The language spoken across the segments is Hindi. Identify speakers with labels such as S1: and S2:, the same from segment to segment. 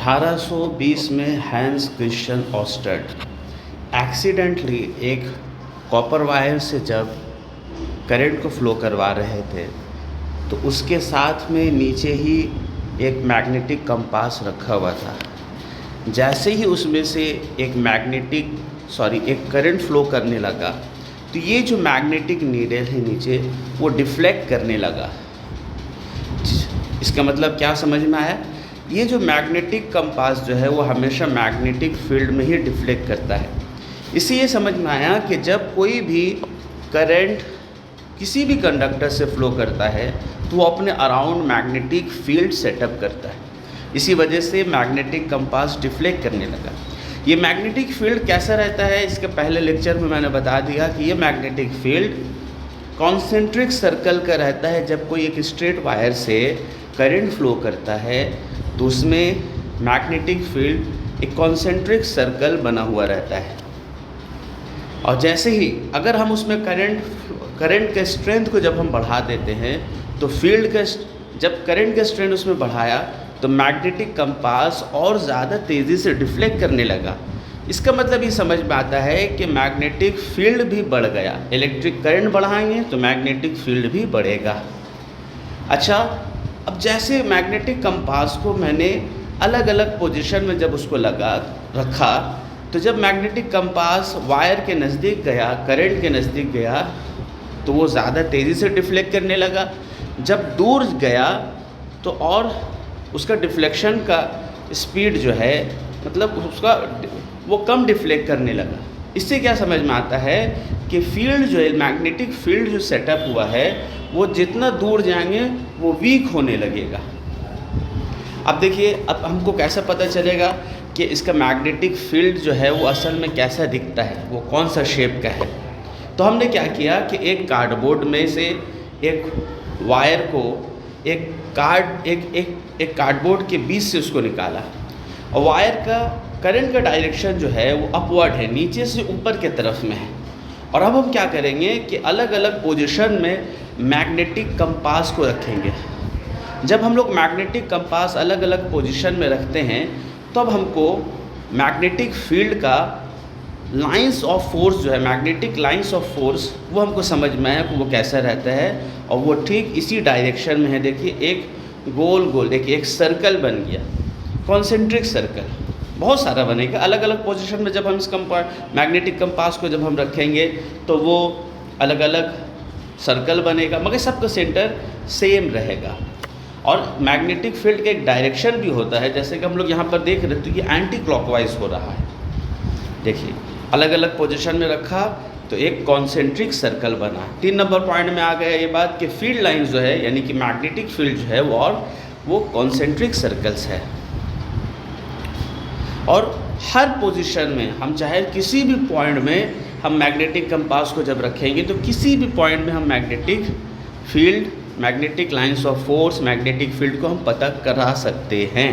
S1: 1820 में हैंस क्रिश्चियन ऑस्टर्ड एक्सीडेंटली एक कॉपर वायर से जब करंट को फ्लो करवा रहे थे तो उसके साथ में नीचे ही एक मैग्नेटिक कंपास रखा हुआ था। जैसे ही उसमें से एक करंट फ्लो करने लगा तो ये जो मैग्नेटिक नीडल है नीचे वो डिफ्लेक्ट करने लगा। इसका मतलब क्या समझ में आया? ये जो मैग्नेटिक कंपास जो है वो हमेशा मैग्नेटिक फील्ड में ही डिफ्लेक्ट करता है। इससे ये समझ में आया कि जब कोई भी करंट किसी भी कंडक्टर से फ्लो करता है तो वो अपने अराउंड मैग्नेटिक फील्ड सेटअप करता है। इसी वजह से मैग्नेटिक कंपास डिफ्लेक्ट करने लगा। ये मैग्नेटिक फील्ड कैसा रहता है, इसके पहले लेक्चर में मैंने बता दिया कि ये मैग्नेटिक फील्ड कॉन्सेंट्रिक सर्कल का रहता है। जब कोई एक स्ट्रेट वायर से करंट फ्लो करता है तो उसमें मैग्नेटिक फील्ड एक कॉन्सेंट्रिक सर्कल बना हुआ रहता है। और जैसे ही अगर हम उसमें करंट के स्ट्रेंथ को जब हम बढ़ा देते हैं तो जब करंट का स्ट्रेंथ उसमें बढ़ाया तो मैग्नेटिक कंपास और ज़्यादा तेज़ी से डिफ्लेक्ट करने लगा। इसका मतलब ये समझ में आता है कि मैग्नेटिक फील्ड भी बढ़ गया। इलेक्ट्रिक करंट बढ़ाएंगे तो मैग्नेटिक फील्ड भी बढ़ेगा। अच्छा, अब जैसे मैग्नेटिक कंपास को मैंने अलग अलग पोजीशन में जब उसको रखा तो जब मैग्नेटिक कंपास वायर के नज़दीक गया, करंट के नज़दीक गया तो वो ज़्यादा तेज़ी से डिफ्लेक्ट करने लगा। जब दूर गया तो और उसका डिफ्लेक्शन का स्पीड जो है वो कम डिफ्लेक्ट करने लगा। इससे क्या समझ में आता है कि फील्ड जो है, मैग्नेटिक फील्ड जो सेटअप हुआ है वो जितना दूर जाएंगे वो वीक होने लगेगा। अब देखिए, अब हमको कैसा पता चलेगा कि इसका मैग्नेटिक फील्ड जो है वो असल में कैसा दिखता है, वो कौन सा शेप का है। तो हमने क्या किया कि एक कार्डबोर्ड में से एक वायर को एक कार्डबोर्ड के बीच से उसको निकाला और वायर का करंट का डायरेक्शन जो है वो अपवर्ड है, नीचे से ऊपर के तरफ में है। और अब हम क्या करेंगे कि अलग अलग पोजीशन में मैग्नेटिक कंपास को रखेंगे। जब हम लोग मैग्नेटिक कंपास अलग अलग पोजीशन में रखते हैं तो अब हमको मैग्नेटिक फील्ड का लाइंस ऑफ फोर्स जो है, मैग्नेटिक लाइंस ऑफ फोर्स, वो हमको समझ में आया कि वो कैसा रहता है। और वो ठीक इसी डायरेक्शन में है। देखिए, एक गोल एक सर्कल बन गया, कॉन्सेंट्रिक सर्कल बहुत सारा बनेगा। अलग अलग पोजीशन में जब हम इस मैग्नेटिक कंपास को जब हम रखेंगे तो वो अलग अलग सर्कल बनेगा, मगर सबका सेंटर सेम रहेगा। और मैग्नेटिक फील्ड का एक डायरेक्शन भी होता है, जैसे कि हम लोग यहाँ पर देख रहे थे कि एंटी क्लॉकवाइज हो रहा है। देखिए, अलग अलग पोजीशन में रखा तो एक कॉन्सेंट्रिक सर्कल बना। 3 नंबर पॉइंट में आ गया ये बात कि फील्ड लाइंस जो है, यानी कि मैग्नेटिक फील्ड जो है वो कॉन्सेंट्रिक सर्कल्स है। और हर पोजीशन में हम चाहे किसी भी पॉइंट में हम मैग्नेटिक कंपास को जब रखेंगे तो किसी भी पॉइंट में हम magnetic field, magnetic lines of force, magnetic field को हम पता करा सकते हैं।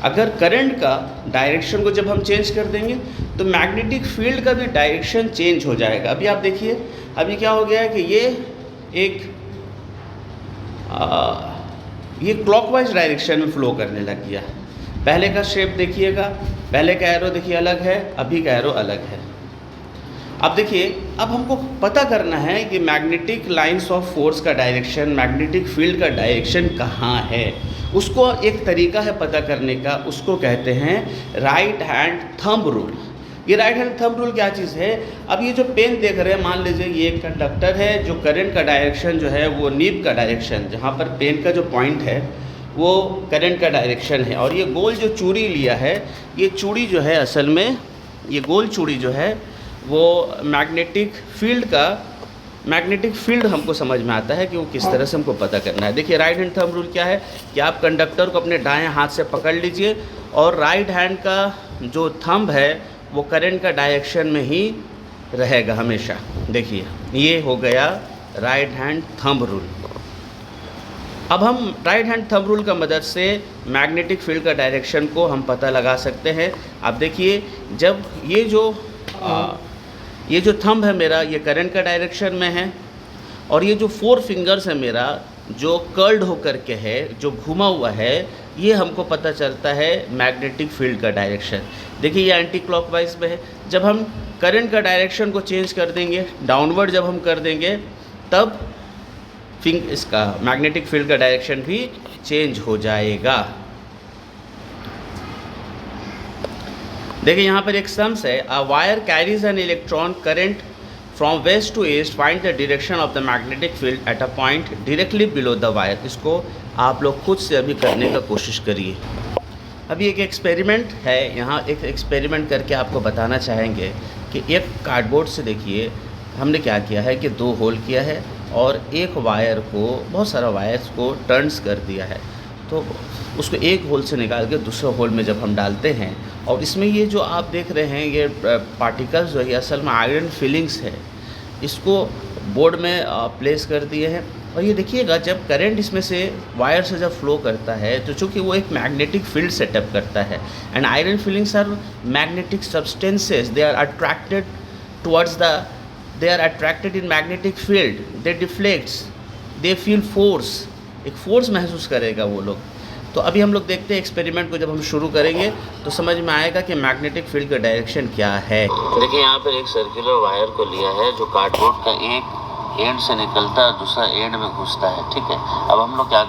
S1: अगर करंट का डायरेक्शन को जब हम चेंज कर देंगे तो मैग्नेटिक फील्ड का भी डायरेक्शन चेंज हो जाएगा। अभी आप देखिए, अभी क्या हो गया है कि ये क्लॉकवाइज डायरेक्शन में फ्लो करने लग गया। पहले का शेप देखिएगा, पहले का एरो देखिए अलग है, अभी का एरो अलग है। अब देखिए, अब हमको पता करना है कि मैग्नेटिक लाइंस ऑफ फोर्स का डायरेक्शन, मैग्नेटिक फील्ड का डायरेक्शन कहाँ है। उसको एक तरीका है पता करने का, उसको कहते हैं राइट हैंड थंब रूल। ये राइट हैंड थंब रूल क्या चीज़ है? अब ये जो पेन देख रहे हैं, मान लीजिए ये एक कंडक्टर है, जो करंट का डायरेक्शन जो है वो नीब का डायरेक्शन, जहाँ पर पेन का जो पॉइंट है वो करंट का डायरेक्शन है। और ये गोल जो चूड़ी लिया है, ये चूड़ी जो है असल में, ये गोल चूड़ी जो है वो मैग्नेटिक फील्ड हमको समझ में आता है कि वो किस तरह से हमको पता करना है। देखिए, राइट हैंड थंब रूल क्या है कि आप कंडक्टर को अपने दाएं हाथ से पकड़ लीजिए और राइट हैंड का जो थंब है वो करंट का डायरेक्शन में ही रहेगा हमेशा। देखिए, ये हो गया राइट हैंड थंब रूल। अब हम राइट हैंड थंब रूल का मदद से मैग्नेटिक फील्ड का डायरेक्शन को हम पता लगा सकते हैं। अब देखिए, जब ये जो थंब है मेरा, ये करंट का डायरेक्शन में है और ये जो 4 फिंगर्स है मेरा, जो कर्ल्ड होकर के है, जो घुमा हुआ है, ये हमको पता चलता है मैग्नेटिक फील्ड का डायरेक्शन। देखिए ये एंटी क्लॉकवाइज में है। जब हम करंट का डायरेक्शन को चेंज कर देंगे, डाउनवर्ड जब हम कर देंगे, तब इसका मैग्नेटिक फील्ड का डायरेक्शन भी चेंज हो जाएगा। देखिए यहाँ पर एक सम्स है, a wire carries an electron current from west to east, find the direction of the magnetic field at a point directly below the wire. इसको आप लोग खुद से अभी करने का कोशिश करिए। अभी एक एक्सपेरिमेंट है, यहाँ एक एक्सपेरिमेंट करके आपको बताना चाहेंगे कि एक कार्डबोर्ड से देखिए हमने क्या किया है कि 2 होल किया है और एक वायर को, बहुत सारा वायर्स को टर्न्स कर दिया है। तो उसको एक होल से निकाल के दूसरे होल में जब हम डालते हैं, और इसमें ये जो आप देख रहे हैं ये पार्टिकल्स जो है असल में आयरन फिलिंग्स है, इसको बोर्ड में प्लेस कर दिए हैं। और ये देखिएगा जब करंट इसमें से वायर से जब फ्लो करता है तो चूँकि वो एक मैग्नेटिक फील्ड सेटअप करता है, and iron filings are magnetic substances, they are attracted towards the, they are attracted in magnetic field, they deflects, they feel force, एक फोर्स महसूस करेगा वो लोग। तो अभी हम लोग देखते हैं एक्सपेरिमेंट को, जब हम शुरू करेंगे तो समझ में आएगा कि मैग्नेटिक फील्ड का डायरेक्शन क्या है। देखिए यहाँ पर एक सर्कुलर वायर को लिया है जो कार्डबोर्ड का एक एंड से निकलता है, दूसरा एंड में घुसता है, ठीक है। अब हम लोग क्या